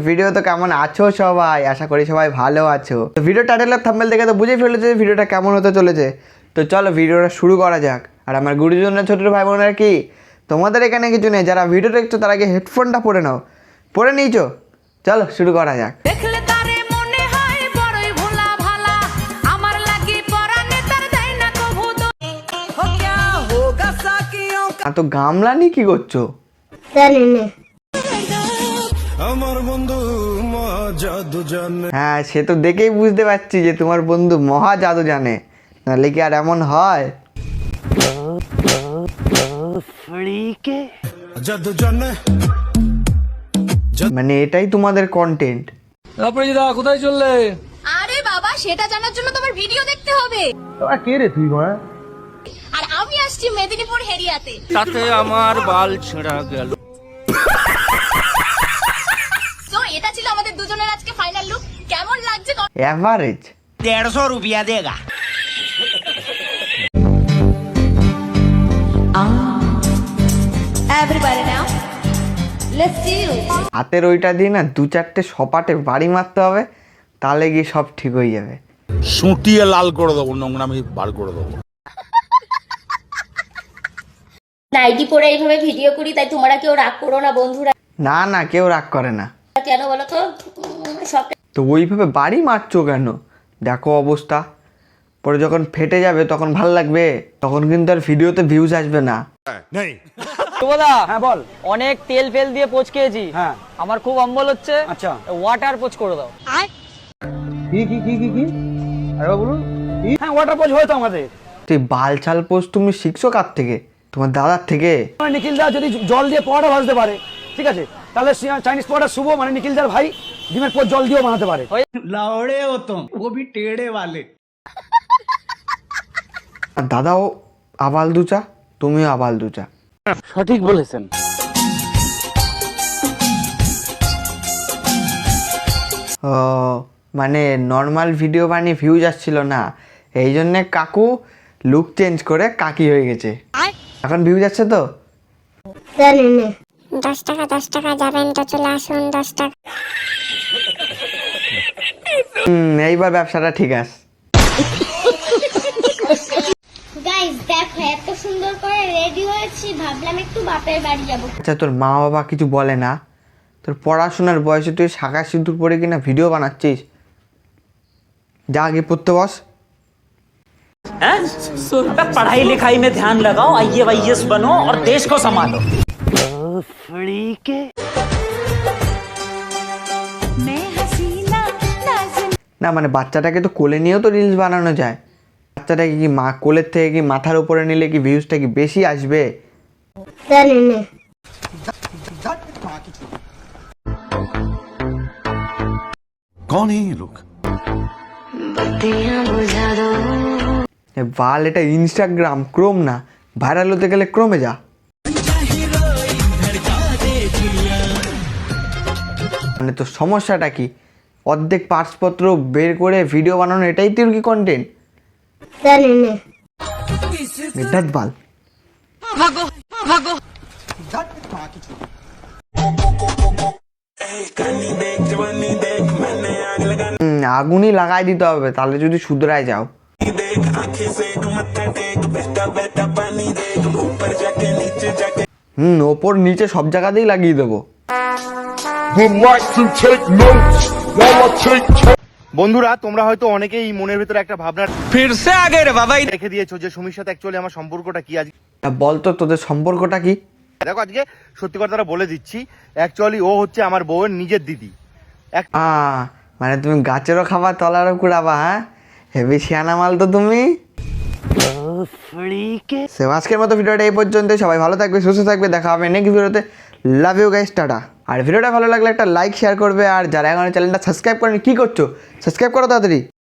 Video তো কেমন আছো সবাই? আশা করি সবাই ভালো আছো। তো ভিডিও টাইটেল আর থাম্বনেল দেখে তো বুঝে ফেলেছো যে ভিডিওটা কেমন হতে চলেছে। তো চলো ভিডিওটা শুরু করা যাক। আর আমার গুরুজনের ছোট ভাই বোনেরা কি তোমাদের এখানে কিছু নেই, যারা ভিডিও দেখছো তার আগে হেডফোনটা পরে নাও। পরে নিয়েছো? চলো শুরু করা যাক। তো গামলা নিয়ে কি করছো? হ্যাঁ, সে তো দেখেই বুঝতে পারছি যে তোমার বন্ধু মহা জাদু জানে, নাহলে কি আর এমন হয়? মানে এটাই তোমাদের কন্টেন্ট? কোথায় চললে? আরে বাবা, সেটা জানার জন্য তোমার ভিডিও দেখতে হবে। কে রে তুই? আর আমি আসছি মেদিনীপুর হেরিয়াতে। তাতে আমার বাল ছেঁড়া গেল। তো এটা ছিল আমাদের দুজনের আজকে ফাইনাল লুক। কেমন লাগছে? এভারেজ 150 रुपया देगा। Everybody now, let's do it. হাতের ওইটা দিয়ে না 2-4টে সপাটে বাড়ি মারতে হবে, তাহলে গিয়ে সব ঠিক হয়ে যাবে। সুটিয়ে লাল করে দেবো, নোংরামি বার করে দেবো। নাইটি পরে এইভাবে ভিডিও করি, তাই তোমরা কেউ রাগ করো না বন্ধুরা। না না, কেউ রাগ করে না। কেন বলো তো? সব তো ওইভাবে বাড়ি মারছো কেন? দেখো অবস্থা, পরে যখন ফেটে যাবে তখন ভাল লাগবে, তখন কিন্তু আর ভিডিওতে ভিউজ আসবে না। হ্যাঁ বল। অনেক তেল ফেল দিয়ে পোচ খেয়েছি। হ্যাঁ, আমার খুব অম্বল হচ্ছে। আচ্ছা, ওয়াটার পোচ করে দাও। কি আরে বলুন। হ্যাঁ, ওয়াটার পোজ হয়তো আমাদের। তুই বালছাল পোস্ট তুমি শিখছো কার থেকে? তোমার দাদার থেকে? নিখিলদা যদি জল দিয়ে পরোটা ভাজতে পারে, ঠিক আছে, তাহলে চাইনিজ পরোটা শুভ মানে নিখিলদার ভাই ডিমের পর জল দিয়েও বানাতে পারে। लावड़े हो तुम, वो भी टेढ़े वाले। দাদাও আবাল দুচা, তুমিও আবাল দুচা। সঠিক বলেছেন। ও মানে নর্মাল ভিডিও বানিয়ে ভিউজ আসছিল না, এই জন্যে কাকু লুক চেঞ্জ করে কাকি হয়ে গেছে। এখন ভিউজ আসছে তো? 10 টাকা যাবেন তো চলে আসুন 10 টাকা। এইবার ব্যবসাটা ঠিক আছে। গাইস দেখো এত সুন্দর করে রেডি হয়েছি, ভাবলাম একটু বাপের বাড়ি যাব। আচ্ছা, তোর মা বাবা কিছু বলে না? তোর পড়াশোনার বয়সে তুই শাখা সিঁদুর পরে কিনা ভিডিও বানাচ্ছিস? যা আগে পড়তে বস। पढ़ाई लिखाई में ध्यान लगाओ, IAS बनो और देश को संभालो। না মানে বাচ্চাটাকে তো কোলে নিয়েও তো রিলস বানানো যায়। বাচ্চাটাকে কি মা কোলের থেকে কি মাথার উপরে নিলে কি ভিউজটা কি বেশি আসবে? कौन है ये लोग? বাল, এটা ইনস্টাগ্রাম, ক্রোম না। ভাইরাল হতে গেলে ক্রোমে যা। মানে তোর সমস্যাটা কি? অর্ধেক পার্টসপত্র বের করে ভিডিও বানানো, এটাই তোর কি কন্টেন্ট? বাল আগুনই লাগাই দিতে হবে, তাহলে যদি শুধরায় যাও। ওপর নিচে সব জায়গাতেই লাগিয়ে দেবো। বন্ধুরা, তোমরা হয়তো অনেকেই মনের ভিতরে একটা ভাবনা फिर से आगे रे बाबा। রেখে দিয়েছো যে সুমির সাথে অ্যাকচুয়ালি আমার সম্পর্কটা কি। আজকে বলতো তোদের সম্পর্কটা কি? দেখো, আজকে সত্যি কথাটা বলে দিচ্ছি। অ্যাকচুয়ালি ও হচ্ছে আমার বউয়ের নিজের দিদি। মানে তুমি গাছেরও খাবার তলারও কুড়াবা? হ্যাঁ, হেভি শিয়ানা মাল তো তুমি। আজকের মতো ভিডিওটা এই পর্যন্ত। সবাই ভালো থাকবে, সুস্থ থাকবে, দেখা হবে নেক্সট ভিডিওতে। Love you guys, tata. আর ভিডিওটা ভালো লাগলে একটা লাইক শেয়ার করবে, আর যারা এখন চ্যানেলটা সাবস্ক্রাইব করেনি কি করছো? সাবস্ক্রাইব করো তাড়াতাড়ি।